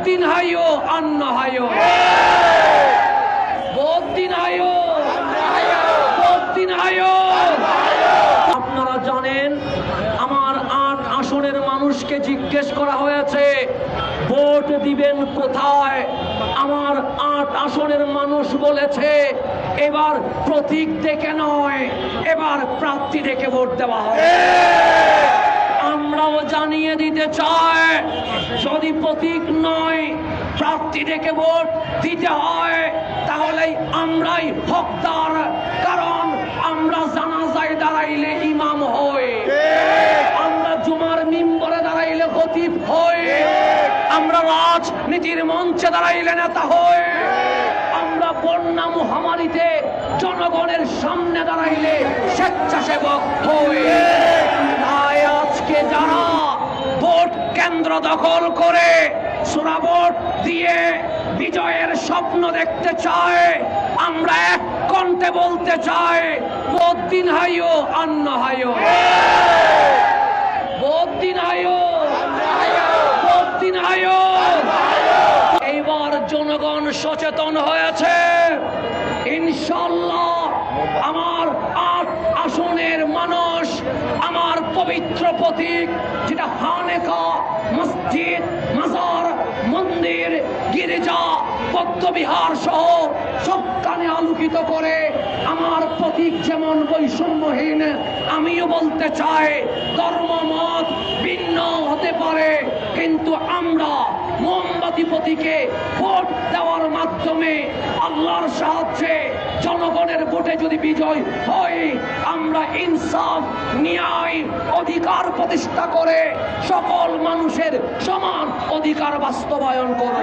दिन हायो अन्न हायो बहुत दिन हायो बहुत दिन हायो আপনারা জানেন আমার 8 আসনের মানুষকে জিজ্ঞেস করা হয়েছে ভোট দিবেন কোথায় আমার 8 আসনের মানুষ বলেছে এবার প্রতীক দেখে নয় এবার প্রার্থী দেখে ভোট দেওয়া হবে আমরাও জানিয়ে দিতে চাই যদি প্রতীক নয় প্রার্থী দেখে ভোট দিতে হয় তাহলে আমরাই হকদার কারণ আমরা জানাজায় দাঁড়াইলে ইমাম হই আমরা জুমার মিম্বরে দাঁড়াইলে খতিব হই আমরা রাজনীতির মঞ্চে দাঁড়াইলে নেতা হই আমরা বন্যা মহামারীতে জনগণের সামনে দাঁড়াইলে স্বেচ্ছাসেবক হই তাই আজকে যারা ভোট কেন্দ্র দখল করে সূরা ভোট দিয়ে বিজয়ের স্বপ্ন দেখতে চায় আমরা এক কণ্ঠে বলতে চাই বহুত দিন হাইও অন্ন হাইও বহুত দিন হাইও বহুত দিন হাইও এইবার জনগণ সচেতন হয়েছে ইনশাআল্লাহ আমার 8 আসনের মানুষ আমার পবিত্র প্রতীক যেটা খানেকা মসজিদ মাজার মন্দির গির্জা বৌদ্ধবিহার সহ সবখানে আলোকিত করে আমার প্রতীক যেমন বৈষম্যহীন আমিও বলতে চাই ধর্মমত ভিন্ন হতে পারে কিন্তু আমরা মোমবাতি প্রতীকে ভোট দেওয়ার মাধ্যমে আল্লাহর সাহায্যে জনগণের ভোটে যদি বিজয় হয় আমরা ইনসাফ ন্যায় অধিকার প্রতিষ্ঠা করে সকল মানুষের সমান অধিকার বাস্তবায়ন করব।